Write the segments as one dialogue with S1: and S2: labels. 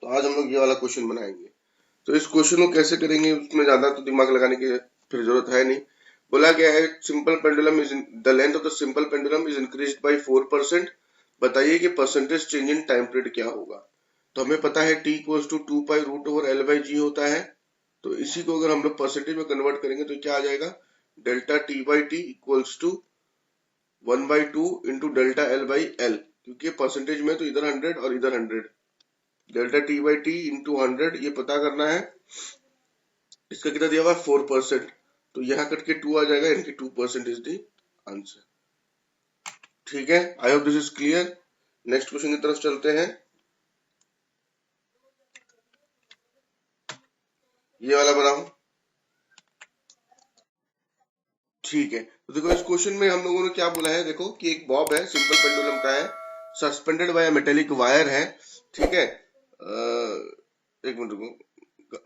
S1: तो आज हम लोग ये वाला क्वेश्चन बनाएंगे। तो इस क्वेश्चन को कैसे करेंगे उसमें ज्यादा तो दिमाग लगाने की फिर जरूरत है नहीं। बोला गया है simple pendulum is the length of the simple pendulum is increased by 4%। बताइए कि percentage change in time period क्या होगा। तो हमें पता है t equals to 2 pi root over L by g होता है। तो इसी को अगर हम लोग परसेंटेज में कन्वर्ट करेंगे तो क्या आ जाएगा, delta T by T equals to 1/2 into delta L by L, क्योंकि परसेंटेज में तो इधर 100 और इधर 100, delta T by T into 100 ये पता करना है। इसका कितना दिया हुआ है 4%, तो यहाँ कट के 2 आ जाएगा, यानी 2% इज द आंसर। ठीक है, I hope this is clear. Next question की तरफ चलते हैं। ये वाला बनाओ। ठीक है, तो देखो इस क्वेश्चन में हम लोगों ने क्या बोला है, देखो कि एक बॉब है, सिंपल पेंडुलम का है, सस्पेंडेड बाय मेटेलिक वायर है। ठीक है, एक मिनट रुको,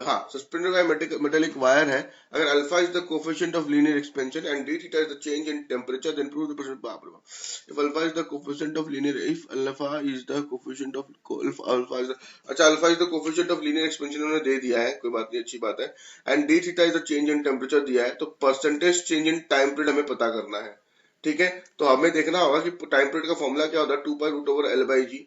S1: हाँ सस्पेंडेड बाय मेटेलिक वायर है। अगर alpha is the coefficient of linear expansion and D theta is the change in temperature then prove the percent. बाप रे बाप, if alpha is the coefficient of linear, if alpha is the coefficient of, if alpha is the, अच्छा alpha is the coefficient of linear expansion उन्होंने दे दिया है, कोई बात नहीं, अच्छी बात है। And D theta is the change in temperature दिया है, तो percentage change in time period हमें पता करना है। ठीक है, तो हमें देखना होगा कि टाइम पीरियड का फॉर्मूला क्या होता है, 2 pi root over L by g.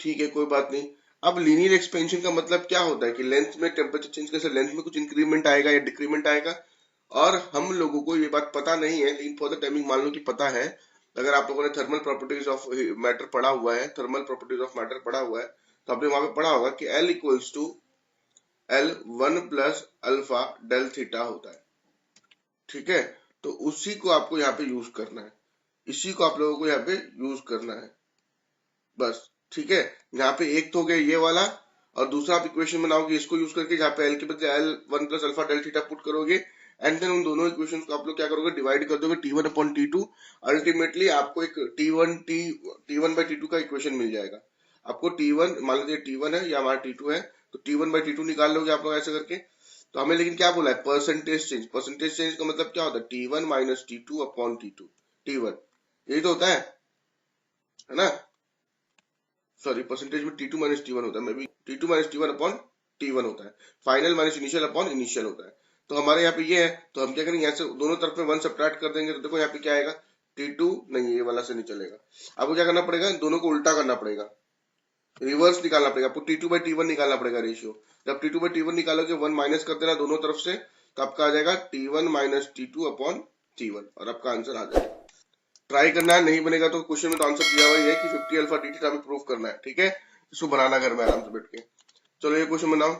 S1: ठीक है, कोई बात नहीं। अब लीनियर एक्सपेंशन का मतलब क्या होता है कि लेंथ में टेम्परेचर चेंज कैसे, लेंथ में कुछ इंक्रीमेंट आएगा या डिक्रीमेंट आएगा। और हम लोगों को ये बात पता नहीं है, लेकिन फॉर द टाइमिंग मान लो कि पता है। अगर आप लोगों ने थर्मल प्रॉपर्टीज ऑफ मैटर पढ़ा हुआ है, थर्मल प्रॉपर्टीज ऑफ मैटर पढ़ा हुआ है, तो आपने वहां पे पढ़ा होगा कि L equals to L1 plus alpha del theta होता है। ठीक है, तो उसी को आपको यहाँ पे यूज करना है, इसी को आप लोगों को यहाँ पे यूज करना है बस। ठीक है, यहाँ पे एक तो हो गया ये वाला, और दूसरा आप इक्वेशन बनाओगे इसको यूज करके, जहाँ पे एल के बदले L1 plus alpha del theta put करोगे, एंड देन उन दोनों इक्वेशन को आप लोग क्या करोगे, डिवाइड कर दोगे T1 अपॉन T2। अल्टीमेटली आपको एक T1 बाई T2 का इक्वेशन मिल जाएगा। आपको T1 मान लीजिए T1 है या हमारा T2 है, तो T1 बाई T2 निकाल लोगे आप लोग ऐसे करके। तो हमें लेकिन क्या बोला है, परसेंटेज चेंज। परसेंटेज चेंज का मतलब क्या होता है, T1 minus T2 upon T2, T1, यही तो होता है ना। सॉरी, परसेंटेज में T2 माइनस T1 होता है, may be T2 minus T1 upon T1 होता है, final minus initial upon initial होता है। तो हमारे यहाँ पे ये है, तो हम क्या करेंगे, यहाँ से दोनों तरफ में 1 सब्ट्रैक्ट कर देंगे, तो देखो यहाँ पे क्या आएगा, T2 नहीं, ये वाला से नहीं चलेगा। आपको क्या करना पड़ेगा, दोनों को उल्टा करना पड़ेगा, रिवर्स निकालना पड़ेगा आपको, T2 बाई T1 निकालना पड़ेगा रेशियो। जब T2 बाई T1 निकालोगे 1 माइनस कर देना दोनों तरफ से, तो आपका आ जाएगा T1 minus T2 upon T1, और आपका आंसर आ जाएगा। ट्राई करना है, नहीं बनेगा तो क्वेश्चन में तो आंसर दिया हुआ है कि 50 अल्फा डी थीटा में प्रूव करना है। ठीक है, इसको बनाना घर में आराम से बैठ के। चलो ये क्वेश्चन बनाओ।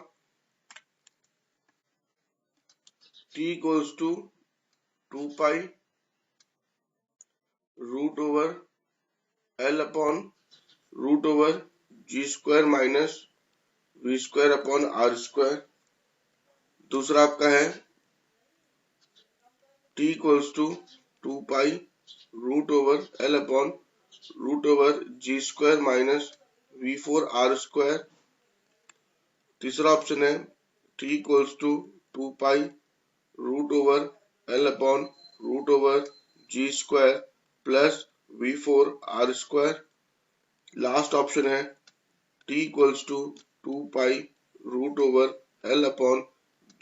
S1: t equals to 2 pi root over L upon root over G square minus V square upon R square. दूसरा आपका है t equals to 2 pi root over L upon root over G square minus V4 R square. तीसरा option है t equals to 2 pi root over L upon root over G square plus V4 R square. Last option है t equals to 2 pi root over L upon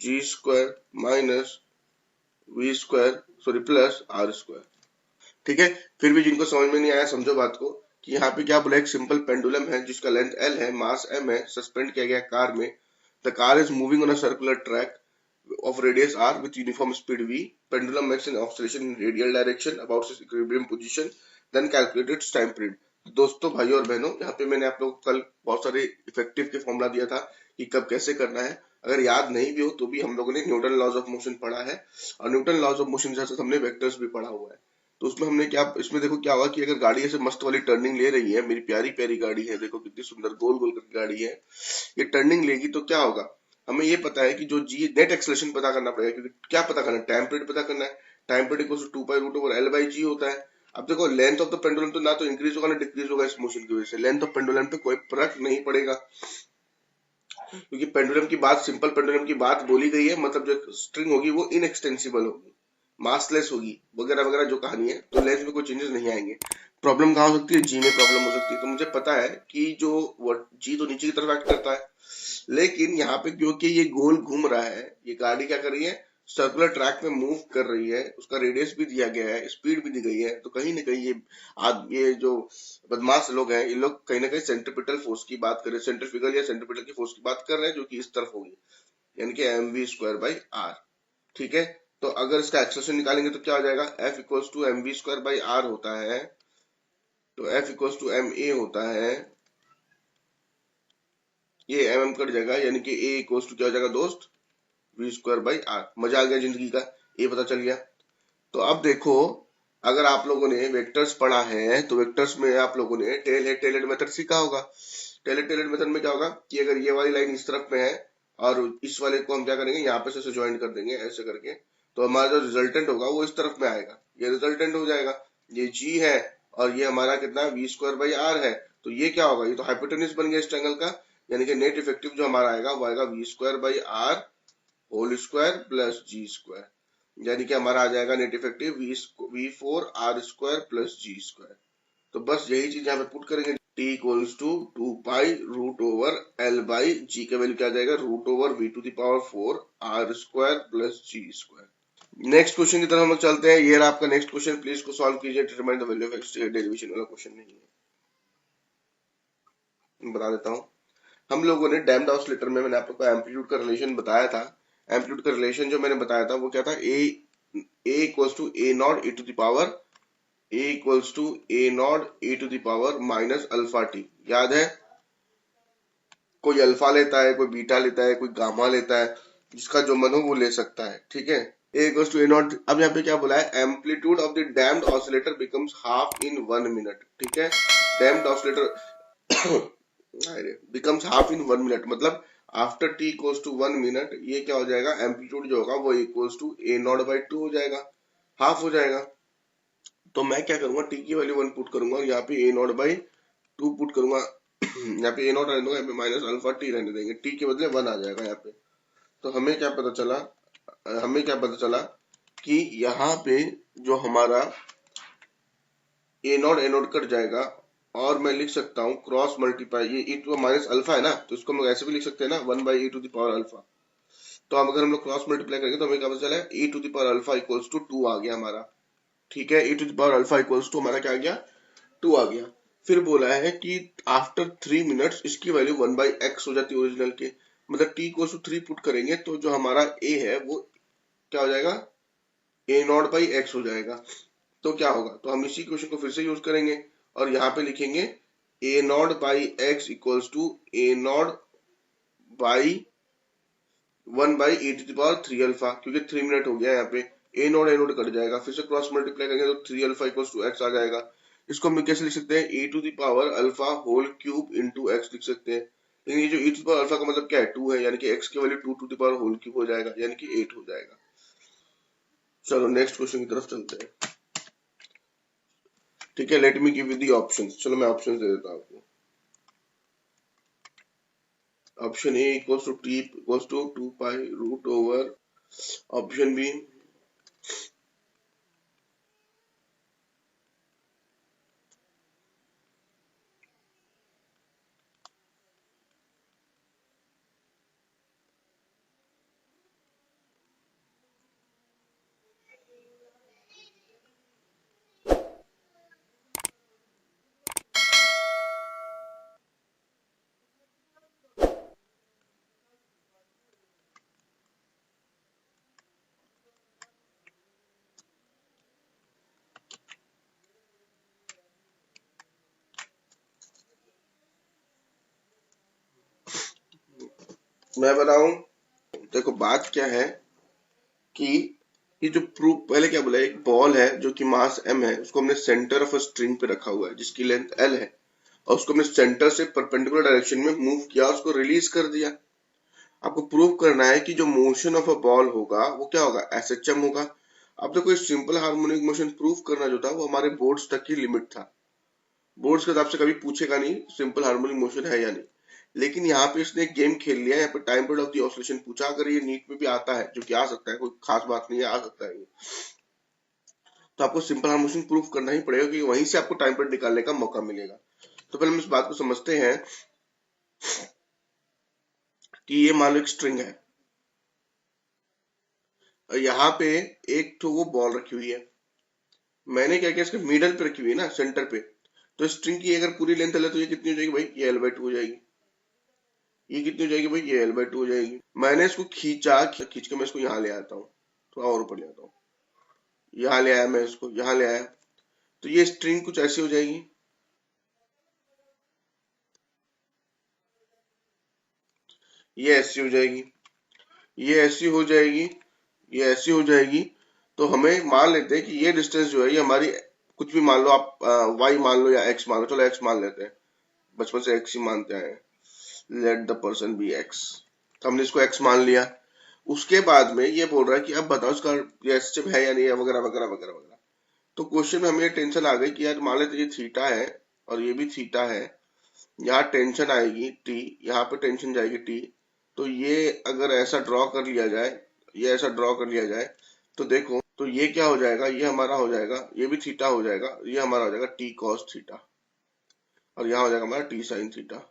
S1: G square minus V square, sorry plus R square. ठीक है, फिर भी जिनको समझ में नहीं आया समझो बात को, कि यहाँ पे क्या बोला, एक सिंपल पेंडुलम है जिसका लेंथ L है, मास M है, सस्पेंड किया गया कार में। The car is moving on a circular track of radius r with uniform speed v. Pendulum makes an oscillation in radial direction about its equilibrium position, then calculate its time period. दोस्तों, भाइयों और बहनों, यहाँ पे मैंने आप लोगों को कल बहुत सारे इफेक्टिव के फॉर्मूला दिया था कि कब कैसे करना है। अगर याद नहीं भी हो तो भी हम लोगों ने न्यूटन लॉज ऑफ मोशन पढ़ा है, और न्यूटन लॉज ऑफ मोशन के साथ हमने वेक्टर्स भी पढ़ा हुआ है। तो उसमें हमने क्या, इसमें देखो क्या हुआ कि अगर गाड़ी ऐसे मस्त वाली टर्निंग ले रही है, मेरी प्यारी प्यारी गाड़ी है, देखो कितनी सुंदर गोल गोल करके गाड़ी है, ये टर्निंग लेगी तो क्या होगा, हमें ये पता है कि जो जी नेट एक्सेलरेशन पता करना पड़ेगा, क्योंकि क्या पता करना है, टाइम पीरियड पता करना है। Time period equals to 2 pi root over L by g होता है। अब देखो लेंथ ऑफ द पेंडुलम तो ना तो इंक्रीज होगा ना डिक्रीज होगा इस मोशन की वजह से, लेंथ ऑफ पेंडुलम पे कोई फर्क नहीं पड़ेगा, क्योंकि पेंडुलम की बात, सिंपल पेंडुलम की बात बोली गई है, मतलब जो स्ट्रिंग होगी वो इनएक्सटेंसिबल होगी। मासलेस होगी वगैरह वगैरह जो कहानी है, तो लेंथ में कोई चेंजेस नहीं आएंगे। प्रॉब्लम कहाँ हो सकती है, जी में प्रॉब्लम हो सकती है। तो मुझे पता है कि जो जी तो नीचे की तरफ एक्ट करता है, लेकिन यहाँ पे क्योंकि ये गोल घूम रहा है, ये गाड़ी क्या कर रही है, सर्कुलर ट्रैक में मूव कर रही है, उसका रेडियस भी दिया गया है, स्पीड भी दी गई है, तो कहीं ना कहीं ये जो बदमाश लोग हैं, ये लोग कहीं ना कहीं सेंट्रीपिटल फोर्स की बात कर रहे हैं, सेंट्रीफ्यूगल या सेंट्रीपिटल की फोर्स की बात कर रहे हैं, जो कि इस तरफ होगी, यानी कि mv²/r। ठीक है, तो अगर इसका एक्सप्रेशन निकालेंगे तो क्या हो जाएगा, F इक्वल्स टू mv²/r होता है, तो F इक्वल्स टू ma होता है, ये mm कट जाएगा, यानी कि A इक्वल्स टू क्या हो जाएगा दोस्त, v²/r। मजा आ गया जिंदगी का, ये पता चल गया। तो अब देखो, अगर आप लोगों ने वेक्टर्स पढ़ा है तो वेक्टर्स में आप लोगों ने tail head tail head method सीखा होगा। टेल हेड मेथड में क्या होगा कि अगर ये वाली लाइन इस तरफ में है और इस वाले को हम क्या करेंगे, यहाँ पे से ज्वाइन कर देंगे ऐसे करके, तो हमारा जो रिजल्टेंट होगा वो इस तरफ में आएगा, ये रिजल्टेंट हो जाएगा। ये जी है और ये हमारा कितना v²/r है, तो ये क्या होगा, ये तो हाइपोटेन्यूज बन गया इस ट्रायंगल का, यानी कि नेट इफेक्टिव जो हमारा आएगा वो आएगा v²/r होल स्क्वायर प्लस जी स्क्वायर, यानी कि हमारा आ जाएगा नेट इफेक्टिव v4r² प्लस जी स्क्वायर। तो बस यही चीज यहाँ पे पुट करेंगे, t इक्वल्स टू 2π√L/ जी का वैल्यू क्या आ जाएगा, √v⁴r² प्लस जी स्क्वायर। नेक्स्ट क्वेश्चन की तरफ हम चलते हैं। ये रहा आपका नेक्स्ट क्वेश्चन, प्लीज को सॉल्व कीजिए। Determine the value of x, derivation वाला क्वेश्चन नहीं है, बता देता हूँ। हम लोगों ने डैम्ड ऑसिलेटर में मैंने आपको एम्पलीट्यूड का रिलेशन बताया था। एम्पलीट्यूड का रिलेशन जो मैंने बताया था वो क्या था, A equals to A nought e to the power minus alpha t. याद है, कोई अल्फा लेता है, कोई बीटा लेता है, कोई गामा लेता है, जिसका जो मन हो वो ले सकता है। ठीक है, A equals to A nought. अब यहाँ पे क्या बोला है, amplitude of the damped oscillator becomes half in 1 minute. ठीक है, damped oscillator becomes half in 1 minute, मतलब after t equals to 1 minute ये क्या हो जाएगा, एम्पलीट्यूड जो होगा वो इक्वल्स टू a0/2 हो जाएगा, हाफ हो जाएगा। तो मैं क्या करूंगा, t की वैल्यू 1 पुट करूंगा और यहाँ पे a0/2 पुट करूंगा। यहाँ पे a0 रहने दूंगा, यहाँ पे माइनस अल्फा टी रहने देंगे, t के बदले 1 आ जाएगा यहाँ पे। तो हमें क्या पता चला कि यहाँ पे जो हमारा a0 कट जाएगा और मैं लिख सकता हूँ क्रॉस मल्टीप्लाई, ये e टू माइनस अल्फा है ना, तो इसको हम लोग ऐसे भी लिख सकते हैं ना, 1/e to the power alpha. तो अब अगर हम लोग क्रॉस मल्टीप्लाई करेंगे तो हमें क्या पता चला है, e to the power alpha equals to 2 आ गया हमारा। ठीक है, e to the power alpha equals to हमारा क्या आ गया, 2 आ गया। फिर बोला है कि आफ्टर 3 मिनट्स इसकी वैल्यू 1/x हो जाती है ओरिजिनल के, मतलब t इक्वल्स टू 3 पुट करेंगे तो जो हमारा a है वो क्या हो जाएगा, a0/x हो जाएगा। तो क्या होगा, तो हम इसी क्वेश्चन को फिर से यूज करेंगे और यहाँ पे लिखेंगे a0/x equals to a0/1/e⁻³ alpha, क्योंकि 3 मिनट हो गया यहाँ पे, a0 कट जाएगा, फिर से क्रॉस मल्टीप्लाई करेंगे तो 3 अल्फा इक्वल्स टू x आ जाएगा। इसको हम कैसे लिख सकते हैं, e⁻α इंटू x लिख सकते हैं, लेकिन ये जो e⁻α का मतलब क्या है, 2 है, यानी कि x की वैल्यू 2⁻³ हो जाएगा, यानी कि 8 हो जाएगा। चलो नेक्स्ट क्वेश्चन की तरफ चलते हैं। ठीक है, let me give you the options. चलो मैं ऑप्शंस दे देता हूँ आपको। Option A equals to t equals to 2π√, option B मैं बताऊं। देखो बात क्या है कि ये जो प्रूफ, पहले क्या बोला, एक बॉल है जो कि मास m है, उसको हमने सेंटर ऑफ अ स्ट्रिंग पे रखा हुआ है जिसकी लेंथ l है, और उसको हमने सेंटर से परपेंडिकुलर डायरेक्शन में मूव किया, उसको रिलीज कर दिया। आपको प्रूव करना है कि जो मोशन ऑफ अ बॉल होगा वो क्या होगा, SHM होगा। अब देखो इस सिंपल हार्मोनिक मोशन प्रूफ करना जो था वो हमारे बोर्ड्स तक की लिमिट था, बोर्ड्स के हिसाब से कभी पूछेगा नहीं सिंपल हार्मोनिक मोशन है या नहीं, लेकिन यहाँ पे इसने एक गेम खेल लिया, यहाँ पे time period of the oscillation पूछा। अगर ये नीट में भी आता है, जो कि आ सकता है, कोई खास बात नहीं है, आ सकता है ये, तो आपको सिंपल हार्मोनिक प्रूफ करना ही पड़ेगा कि वहीं से आपको टाइम पीरियड निकालने का मौका मिलेगा। तो पहले हम इस बात को समझते हैं कि ये मान लो एक स्ट्रिंग है, और यहाँ पे एक तो वो बॉल रखी हुई है, मैंने क्या किया, इसके मिडल पे रखी हुई है ना, सेंटर पे। तो स्ट्रिंग की अगर पूरी लेंथ ले तो ये कितनी हो जाएगी भाई, ये L/2 हो जाएगी। ये कितनी हो जाएगी भाई, ये L/2 हो जाएगी। मैंने इसको खींचा, खींच के मैं इसको यहाँ ले आता हूँ, थोड़ा और ऊपर ले आता हूँ, यहाँ ले आया, मैं इसको यहाँ ले आया, तो ये स्ट्रिंग कुछ ऐसी हो जाएगी। ये ऐसी हो जाएगी, ये ऐसी हो जाएगी, ये ऐसी हो जाएगी। तो हमें मान लेते हैं कि ये डिस्टेंस जो है ये हमारी, कुछ भी मान लो आप, y मान लो या x मान लो, चलो x मान लेते हैं, बचपन से x ही मानते हैं, let the person be x। तो हमने इसको x मान लिया। उसके बाद में ये बोल रहा है कि अब बताओ इसका ये एसएचएफ है या नहीं है, वगैरह वगैरह वगैरह वगैरह। तो क्वेश्चन में हमें टेंशन आ गई कि यार मान लेते ये थीटा है और ये भी थीटा है, यहाँ टेंशन आएगी t, यहाँ पे टेंशन जाएगी t। तो ये अगर ऐसा ड्रॉ कर लिया जाए, ये ऐसा ड्रॉ कर लिया जाए, तो देखो, तो ये क्या हो जाएगा, ये हमारा हो जाएगा, ये भी थीटा हो जाएगा, ये हमारा हो जाएगा t cos थीटा, और यहाँ हो जाएगा हमारा t sin थीटा।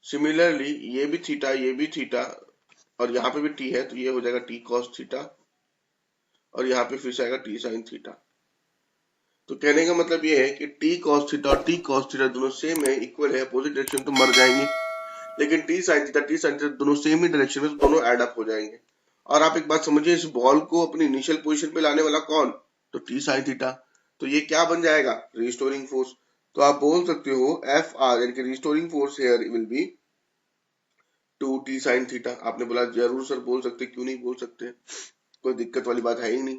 S1: सिमिलरली ये भी थीटा, ये भी थीटा, और यहाँ पे भी t है, तो ये हो जाएगा t cos थीटा, और यहाँ पे फिर से आएगा t sin थीटा। तो कहने का मतलब ये है कि t cos थीटा और t cos थीटा दोनों सेम है, इक्वल है, अपोजिट डायरेक्शन तो मर जाएंगे, लेकिन t sin थीटा दोनों सेम ही डायरेक्शन में, तो दोनों एड अप हो जाएंगे। और आप एक बात समझिए, इस बॉल को अपनी इनिशियल पोजीशन पे लाने वाला कौन, तो t sin थीटा। तो ये क्या बन जाएगा, रिस्टोरिंग फोर्स। तो आप बोल सकते हो Fr यानी कि restoring force here will be 2t sin theta. आपने बोला जरूर सर बोल सकते, क्यों नहीं बोल सकते, कोई दिक्कत वाली बात है ही नहीं।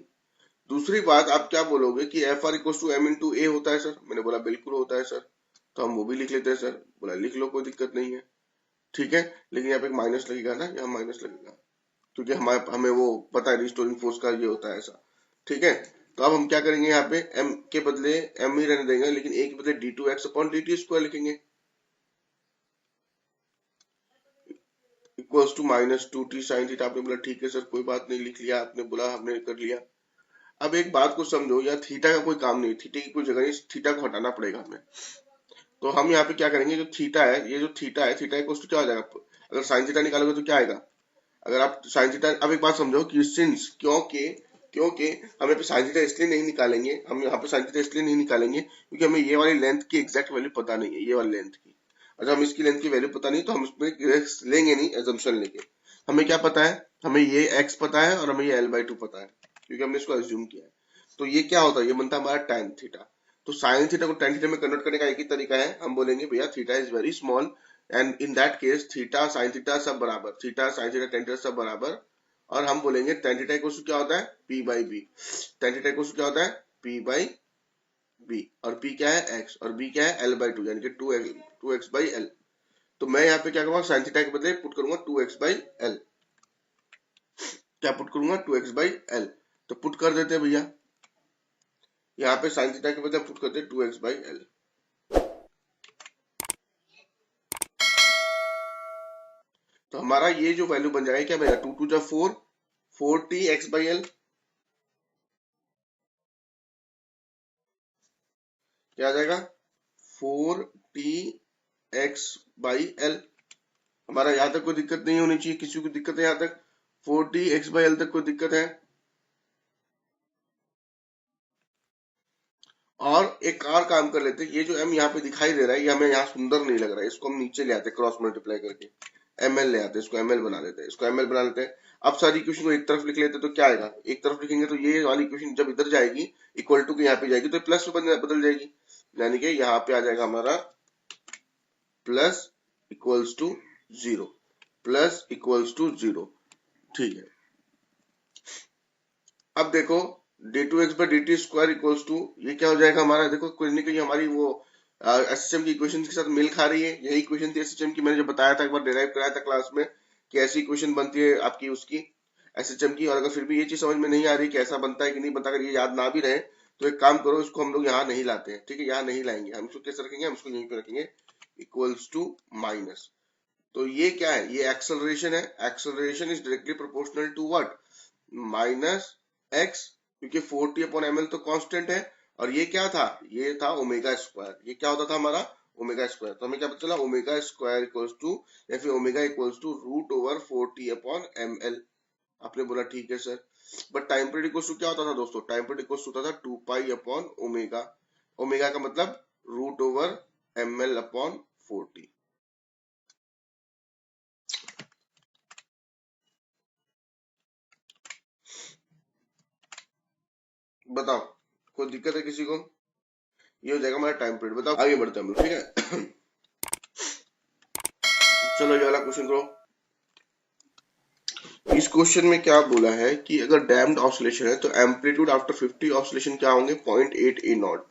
S1: दूसरी बात, आप क्या बोलोगे कि Fr equal to m into a होता है सर, मैंने बोला बिल्कुल होता है सर, तो हम वो भी लिख लेते हैं सर, बोला लिख लो, कोई दिक्कत नहीं है, ठीक है। लेकिन यहाँ पे एक माइनस लगेगा ना, यहाँ माइनस लगेगा, क्योंकि हमें वो पता है रिस्टोरिंग फोर्स का ये होता है ऐसा, ठीक है। तो अब हम क्या करेंगे, यहाँ पे m के बदले m ही रहने देंगे, लेकिन a के बदले d2x अपॉन dt स्क्वायर लिखेंगे, equals to -2t sin theta. आपने बोला ठीक है सर, कोई बात नहीं, लिख लिया आपने, बोला हमने कर लिया। अब एक बात को समझो, यार थीटा का कोई काम नहीं, थीटा की कोई जगह नहीं, थीटा को हटाना पड़ेगा हमें। तो हम यहाँ पे क्या करेंगे, जो थीटा है, ये जो थीटा है, थीटा इक्वल्स टू क्या हो जाएगा, अगर साइन थीटा निकालोगे तो क्या आएगा, अगर आप साइन थीटा, अब एक बात समझो कि सिंस, क्योंकि क्योंकि हम यहाँ पे साइन थीटा इसलिए नहीं निकालेंगे, हम यहाँ पे साइन थीटा इसलिए नहीं निकालेंगे क्योंकि हमें ये वाली लेंथ की एग्जैक्ट वैल्यू पता नहीं है, ये वाली लेंथ की। अच्छा, हम इसकी लेंथ की वैल्यू पता नहीं, तो हम इसमें लेंगे नहीं, एजम्पशन लेंगे। हमें क्या पता है, हमें ये x पता है और हमें ये L/2 पता है, क्योंकि हमने इसको एज्यूम किया है। तो ये क्या होता है, ये बनता है हमारा tan थीटा। तो साइन थीटा को tan थीटा में कन्वर्ट करने का एक ही तरीका है, हम बोलेंगे भैया theta is very small, and in that case theta sine theta सब बराबर, theta sine theta tan theta सब बराबर, और हम बोलेंगे tan थीटा इक्वल टू क्या होता है, p by B. tan theta equal to क्या होता है, p बाई बी, और p क्या है, x, और b क्या है, L/2, यानी कि 2x बाई एल। तो मैं यहाँ पे क्या करूंगा, साइन थीटा के बदले पुट करूंगा 2x बाई एल, क्या पुट करूंगा, 2x बाई एल। तो पुट कर देते हैं भैया, यहाँ पे साइन थीटा के बदले पुट करते हैं 2x बाई एल। तो हमारा ये जो वैल्यू बन जाएगा क्या भैया, 2 2 जा 4, 4t x बाई एल, क्या आ जाएगा, 4t x बाई एल। हमारा यहाँ तक कोई दिक्कत नहीं होनी चाहिए, किसी को दिक्कत है यहाँ तक, 4t x बाई एल तक कोई दिक्कत है। और एक और काम कर लेते हैं, ये जो m यहाँ पे दिखाई दे रहा है, ये हमें यहाँ सुंदर नहीं लग रहा है, इसको हम नीचे ले आते हैं, क्रॉस मल्टीप्लाई करके ml ले आते हैं, इसको ml बना लेते हैं, इसको ml बना लेते हैं। अब सारी इक्वेशन को एक तरफ लिख लेते हैं, तो क्या आएगा, एक तरफ लिखेंगे तो ये वाली इक्वेशन जब इधर जाएगी, इक्वल टू के यहाँ पे जाएगी, तो प्लस में बदल जाएगी, यानी कि यहाँ पे आ जाएगा हमारा plus equals to 0, plus equals to 0, ठीक है। अब देखो d2x by dt square equals to, ये क्या हो जाएगा हमारा, देखो कोई नहीं कहीं हमारी वो एसएचएम की इक्वेशन के साथ मेल खा रही है, यही इक्वेशन थी एसएचएम की, मैंने जो बताया था एक बार डिराइव कराया था क्लास में, कि ऐसी इक्वेशन बनती है आपकी उसकी एसएचएम की। और अगर फिर भी ये चीज समझ में नहीं आ रही कि ऐसा बनता है कि नहीं बनता, अगर ये याद ना भी रहे, तो एक काम करो, इसको हम लोग यहाँ नहीं लाते हैं, ठीक है, यहाँ नहीं लाएंगे हम, इसको कैसे रखेंगे, हम इसको यहीं पे रखेंगे, इक्वल्स टू माइनस। तो ये क्या है, ये एक्सेलरेशन है, acceleration is directly proportional to what, minus x, क्योंकि 40/ml तो कांस्टेंट है, और ये क्या था, ये था ओमेगा स्क्वायर। ये क्या होता था हमारा ओमेगा स्क्वायर। तो हमें क्या पता चला, ओमेगा स्क्वायर इक्वल्स टू या फिर ओमेगा इक्वल्स टू √40/ml। आपने बोला ठीक है sir, but time period equals to क्या होता था दोस्तों, टाइम पीरियड इक्वल्स होता था 2π/ओमेगा। ओमेगा का मतलब √ml/40। बताओ, कोई दिक्कत है किसी को? ये हो जाएगा हमारा टाइम पीरियड। बताओ, आगे बढ़ते हैं हम लोग, ठीक है। चलो ये वाला क्वेश्चन करो। इस क्वेश्चन में क्या बोला है कि अगर डैम्ड ऑसिलेशन है तो एम्पलीट्यूड आफ्टर 50 ऑसिलेशन क्या होंगे, 0.8 ए नॉट।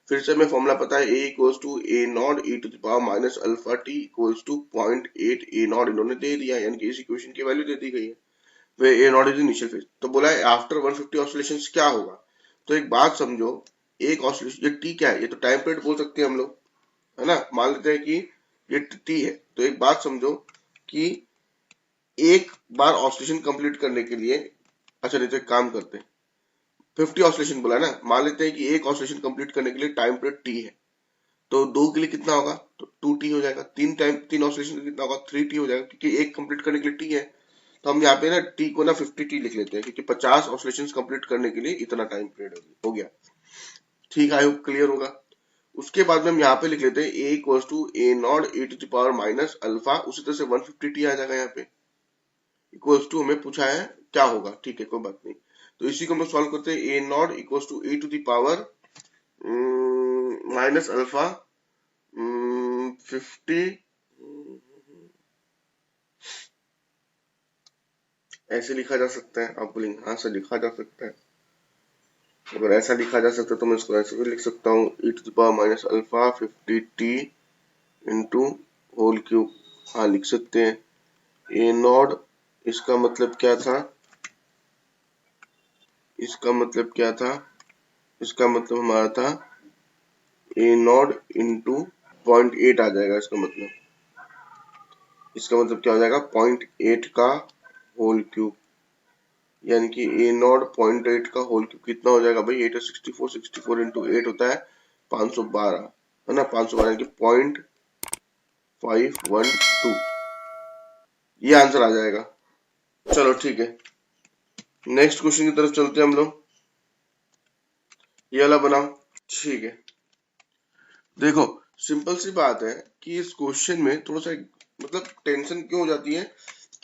S1: फिर से हमें फॉर्मूला पता है, A equals to A nought e to the power minus alpha t equals to 0.8 A nought इन्होंने दे दिया, यानी कि इस इक्वेशन की वैल्यू दे दी गई है, वे ए नॉट इज इनिशियल फेज। तो बोला है आफ्टर 150 ऑसिलेशन क्या होगा। तो एक बात समझो, एक ऑसिलेशन, ये टी क्या है, ये तो टाइम पीरियड बोल सकते हैं हम लोग, है ना। मान लेते हैं कि ये टी है, तो एक बात समझो कि एक बार ऑसिलेशन कंप्लीट करने के लिए, अच्छा नहीं तो एक काम करते हैं, 50 ऑसिलेशन बोला ना, मान लेते हैं कि एक ऑसिलेशन कंप्लीट करने के लिए टाइम पीरियड टी है, तो दो के लिए कितना होगा, तो 2t हो जाएगा। तीन ऑसिलेशन के लिए कितना होगा, 3t हो जाएगा, क्योंकि एक कंप्लीट करने के लिए टी है। तो हम यहाँ पे ना टी को ना 50t लिख लेते हैं, क्योंकि 50 ऑसिलेशन कंप्लीट करने के लिए इतना टाइम पीरियड हो गया। ठीक है, आई होप क्लियर होगा। उसके बाद में हम यहाँ पे लिख लेते हैं A equals to A nought A to the power minus alpha, उसी तरह से 150t आ जाएगा यहाँ पे, इक्वल्स टू हमें पूछा है क्या होगा, ठीक है कोई बात नहीं। तो इसी को हम सॉल्व करते हैं, A nought equals to A to the power minus alpha 50, ऐसे लिखा जा सकता है। आप बोलेंगे हाँ सर लिखा जा सकता है, अगर ऐसा लिखा जा सकता है तो मैं इसको ऐसे भी लिख सकता हूँ, e to the power minus alpha 50t into whole cube. हाँ लिख सकते हैं। ए नॉट, इसका मतलब क्या था, इसका मतलब क्या था, इसका मतलब हमारा था ए नॉट इंटू 0.8 आ जाएगा। इसका मतलब, इसका मतलब क्या हो जाएगा, 0.8 का होल क्यूब, यानी कि ए नॉट 0.8 का होल क्यूब कितना हो जाएगा भाई, 8 64, 64 इंटू 8 होता है 512, है ना, 512 यानी कि 0.512, ये आंसर आ जाएगा। चलो ठीक है, नेक्स्ट क्वेश्चन की तरफ चलते हैं हम लोग, ये वाला बनाओ। ठीक है, देखो सिंपल सी बात है कि इस क्वेश्चन में थोड़ा सा मतलब टेंशन क्यों हो जाती है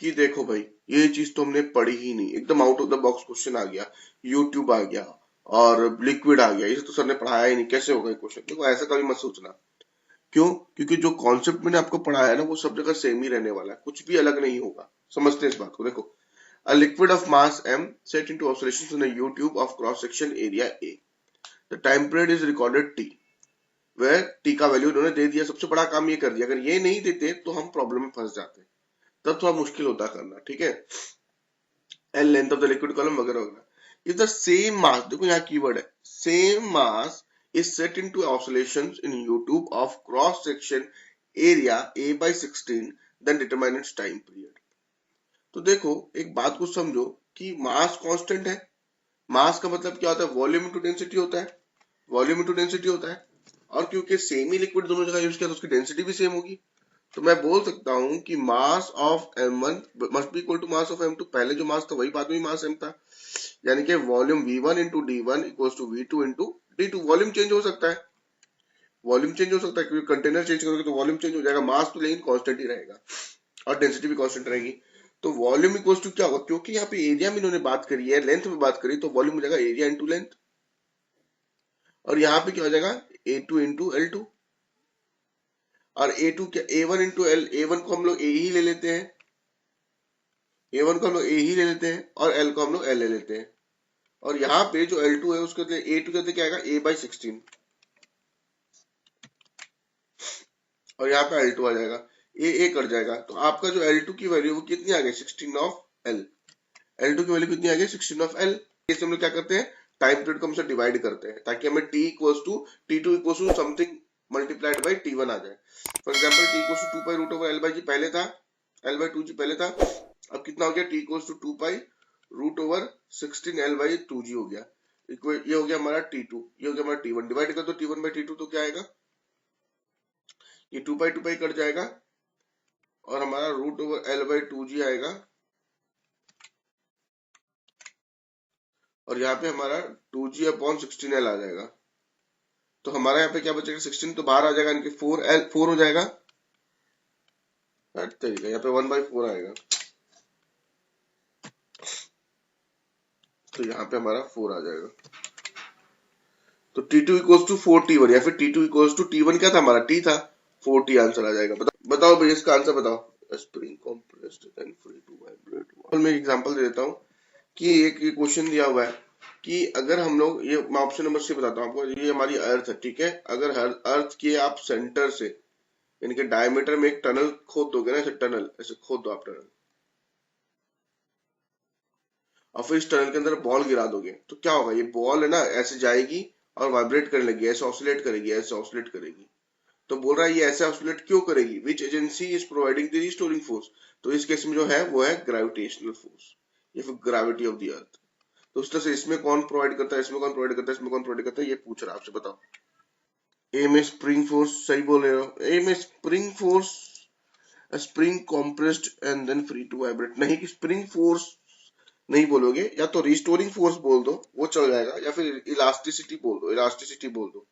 S1: कि देखो भाई ये चीज तो हमने पढ़ी ही नहीं, एकदम out of the box question आ गया, यूट्यूब आ गया और लिक्विड आ गया, इसे तो सर ने पढ़ाया ही नहीं, कैसे होगा ये क्वेश्चन। देखो ऐसा कभी मत सोचना, क्यों, क्योंकि जो कॉन्सेप्ट मैंने आपको पढ़ाया है ना वो सब जगह सेम ही रहने वाला है, कुछ भी अलग नहीं होगा। समझते हैं इस बात को। देखो, a liquid of mass m set into oscillations in a u tube of cross section area a, the time period is recorded t, where t का वैल्यू उन्होंने दे दिया। सबसे बड़ा काम ये कर दिया, अगर ये नहीं देते तो हम प्रॉब्लम में फंस जाते, तब थोड़ा मुश्किल होता करना, ठीक है। L length of the liquid column वगैरह वगैरह। इफ द सेम मास, देखो यहाँ कीवर्ड है same mass, is set into oscillations in U tube of cross section area a by 16, then determine its time period। तो देखो एक बात को समझो कि मास कांस्टेंट है, मास का मतलब क्या होता है, वॉल्यूम इनटू डेंसिटी होता है, वॉल्यूम इनटू डेंसिटी होता है, और क्योंकि सेम ही लिक्विड दोनों जगह यूज किया तो उसकी डेंसिटी भी सेम होगी। तो मैं बोल सकता हूं कि mass of m1 must be equal to mass of m2, पहले जो मास था वही बाद में मास m था, यानी कि volume v1 into d1 equals to v2 into d2। Volume change हो सकता है, वॉल्यूम चेंज हो सकता है, क्योंकि कंटेनर चेंज करोगे तो वॉल्यूम चेंज हो जाएगा, मास तो लेकिन कांस्टेंट ही रहेगा और डेंसिटी भी कांस्टेंट रहेगी। तो वॉल्यूम इक्वल्स टू क्या होगा, क्योंकि यहाँ पे एरिया में इन्होंने बात करी है, लेंथ में बात करी, तो वॉल्यूम हो जाएगा एरिया इंटू लेंथ, और यहाँ पे क्या हो जाएगा a2 इंटू L2, और a2 क्या, a1 इंटू L, a1 को हम लोग a ही ले लेते हैं, a1 को हम लोग a ही ले लेते हैं, और L को हम लोग L ले लेते हैं, और यहाँ पे जो L2 है उसके a2 कहते क्या आएगा a by 16, और यहाँ पे L2 आ जाएगा, a कट जाएगा, तो आपका जो L2 की वैल्यू वो कितनी आ गई 16 ऑफ L, L2 की वैल्यू कितनी आ गई 16 ऑफ L। इसे हम लोग क्या करते हैं, टाइम पीरियड को हमसे डिवाइड करते हैं ताकि हमें t equals to t2 equals to something multiplied by t1 आ जाए। For example t equals to 2 pi root over L by g पहले था, L बाई 2 जी पहले था, अब कितना हो गया t equals to 2 pi √16L/2G हो गया। ये हो गया हमारा T2, ये हो गया हमारा T1। डिवाइड कर दो T1/T2 तो क्या आएगा, ये 2 पाई कट जाएगा और हमारा √L/2G आएगा, और यहाँ पे हमारा 2G/16L आ जाएगा। तो हमारा यहाँ पे क्या बचेगा, 16 तो बाहर आ जाएगा, यानी कि 4 हो जाएगा। यहाँ पे 1/4 आएगा, तो यहाँ पे हमारा 4 आ जाएगा। तो T2 इक्वल्स टू 4T1, या फिर T2 इक्वल्स टू T1 क्या था हमारा, T था, 4T आंसर आ जाएगा। बताओ भैया इसका आंसर बताओ। Spring compressed and free to vibrate. मैं एग्जांपल दे देता हूँ कि एक क्वेश्चन दिया हुआ है कि अगर हम लोग, ये मैं ऑप्शन नंबर से बताता हूँ आपको, ये हमारी अर्थ है, ठीक है। अगर हर अर्थ के आप सेंटर से यानी कि डायमीटर में एक टनल खोद दोगे ना, ऐसे टनल ऐसे खोद दो आप टनल, और फिर इस टनल के अंदर बॉल गिरा दोगे तो क्या होगा, ये बॉल है ना ऐसे जाएगी और वाइब्रेट करने लगेगी, ऐसे ऑसिलेट करेगी, ऐसे ऑसिलेट करेगी। तो बोल रहा है ये ऐसे ऑसिलेट क्यों करेगी, which agency is providing the restoring force. तो इस केस में जो है वो है ग्रेविटेशनल फोर्स, या फिर ग्रेविटी ऑफ द अर्थ। तो उस तरह से इसमें कौन प्रोवाइड करता है, इसमें कौन प्रोवाइड करता है, इसमें कौन प्रोवाइड करता है, ये पूछ रहा है आपसे, बताओ। ए में स्प्रिंग फोर्स, सही बोल रहे हो। ए में spring force, spring compressed and then free to vibrate, नहीं कि स्प्रिंग फोर्स नहीं बोलोगे, या तो रिस्टोरिंग फोर्स बोल दो वो चल जाएगा, या फिर इलास्टिसिटी बोल दो, इलास्टिसिटी बोल दो।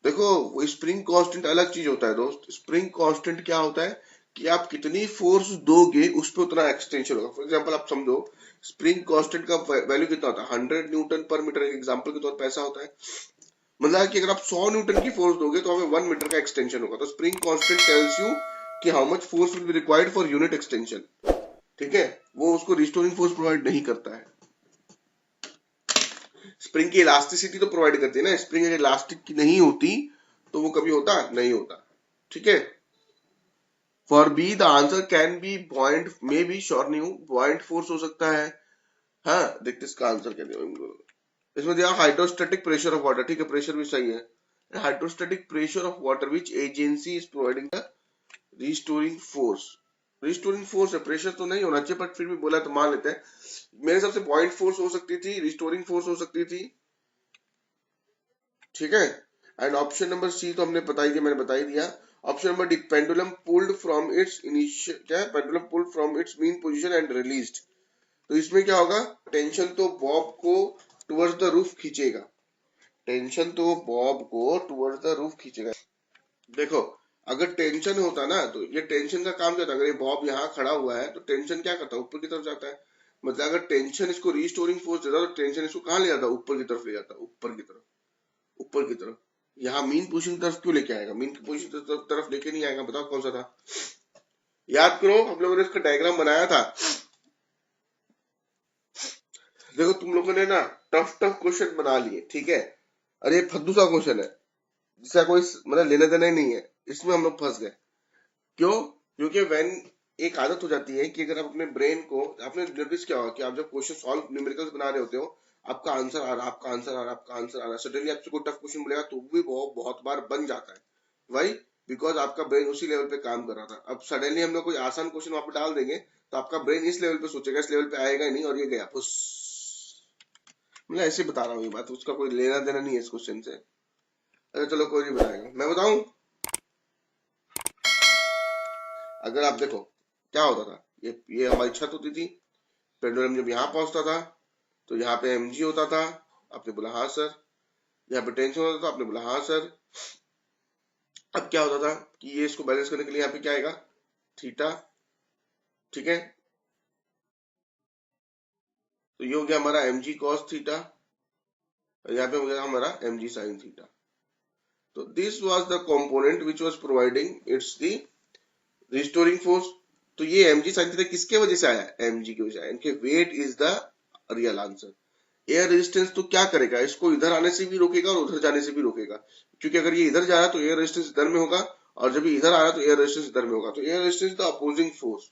S1: देखो वो स्प्रिंग कांस्टेंट अलग चीज होता है दोस्त। स्प्रिंग कांस्टेंट क्या होता है कि आप कितनी फोर्स दोगे उस पर उतना एक्सटेंशन होगा। फॉर एग्जांपल आप समझो स्प्रिंग कांस्टेंट का वैल्यू कितना होता है, 100 न्यूटन पर मीटर, एक एग्जांपल के तौर पर ऐसा होता है। मतलब कि अगर आप 100 न्यूटन की फोर्स दोगे तो हमें 1 मीटर का एक्सटेंशन होगा। तो स्प्रिंग कांस्टेंट टेल्स यू कि how much force will be required for unit extension, ठीक है। वो उसको रिस्टोरिंग फोर्स प्रोवाइड नहीं करता है। स्प्रिंग की इलास्टिसिटी तो प्रोवाइड करती है ना, स्प्रिंग अगर इलास्टिक की नहीं होती तो वो कभी होता नहीं होता, ठीक है। For be the answer can be बॉइंट, may be sure नहीं हूं, बॉइंट फोर्स हो सकता है। हाँ देखते इसका आंसर क्या दिया, इसमें दिया हाइड्रोस्टैटिक प्रेशर ऑफ वाटर, ठीक है, प्रेशर भी सही है। Hydrostatic pressure of water which agency is providing the restoring force. Restoring force है, प्रेशर तो नहीं होना चाहिए, बट फिर भी बोला तो मान लेते हैं। मेरे हिसाब से पॉइंट फोर्स हो सकती थी, रिस्टोरिंग फोर्स हो सकती थी, ठीक है। एंड ऑप्शन नंबर सी तो हमने बता ही दिया, मैंने बता ही दिया। Option number D, pendulum pulled from its initial, क्या है, pendulum pulled from its mean position and released. तो इसमें क्या होगा, टेंशन तो बॉब को टुवर्ड्स द रूफ खींचेगा, टेंशन तो बॉब को टुवर्ड्स द रूफ खींचेगा। देखो अगर टेंशन होता ना तो ये टेंशन का काम क्या था, अगर ये बॉब यहाँ खड़ा हुआ है तो टेंशन क्या करता है, ऊपर की तरफ जाता है। मतलब अगर टेंशन इसको रिस्टोरिंग फोर्स देता तो टेंशन इसको कहाँ ले जाता, ऊपर की तरफ ले जाता, ऊपर की तरफ, ऊपर की तरफ। यहाँ मीन पोजीशन की तरफ क्यों लेके आएगा, मीन पोजीशन की तरफ लेके नहीं आएगा, बताओ कौन सा था। याद करो हम लोगों ने इसका डायग्राम बनाया था। देखो तुम लोगों ने ना टफ टफ क्वेश्चन बना लिए, ठीक है। अरे फद्दू सा क्वेश्चन है जिसका कोई मतलब लेना देना ही नहीं है, इसमें हम लोग फंस गए। क्यों, क्योंकि व्हेन एक आदत हो जाती है कि अगर आप अपने ब्रेन को, आपने नोटिस क्या होगा कि आप जब क्वेश्चन सॉल्व न्यूमेरिकल्स बना रहे होते हो, आपका आंसर आ रहा, आपका आंसर आ रहा, आपका आंसर आ रहा, सडनली आपसे कोई टफ क्वेश्चन बोलेगा तो भी बहुत बहुत बार बन जाता है। वाई, बिकॉज आपका ब्रेन उसी लेवल पे काम कर रहा था। अब सडनली हम लोग कोई आसान क्वेश्चन वहां पे डाल देंगे तो आपका ब्रेन इस लेवल पे सोचेगा, इस लेवल पे आएगा ही नहीं, और ये गया फुस। मतलब ऐसे बता रहा हूँ ये बात, उसका कोई लेना देना नहीं है इस क्वेश्चन से। अरे चलो कोई नहीं बताएगा, मैं बताऊं। अगर आप देखो क्या होता था, ये हमारी छत होती थी, पेंडुलम जब यहाँ पहुंचता था तो यहाँ पे mg होता था, आपने बोला हाँ सर। यहाँ पे टेंशन होता था, आपने बोला हाँ सर। अब क्या होता था कि ये इसको बैलेंस करने के लिए यहाँ पे क्या आएगा, थीटा, ठीक है। तो ये हो गया हमारा mg cos थीटा, और यहाँ पे हो गया हमारा mg sin थीटा। तो this was the component which was providing it's the restoring force. तो ये mg sin थीटा किसके वजह से आया, mg की वजह से, इनके weight is the real answer. Air resistance तो क्या करेगा, इसको इधर आने से भी रोकेगा और उधर जाने से भी रोकेगा, क्योंकि अगर ये इधर जा रहा है तो एयर रेजिस्टेंस इधर में होगा, और जब ये इधर आ रहा है तो एयर रेजिस्टेंस इधर में होगा। तो air resistance the opposing force.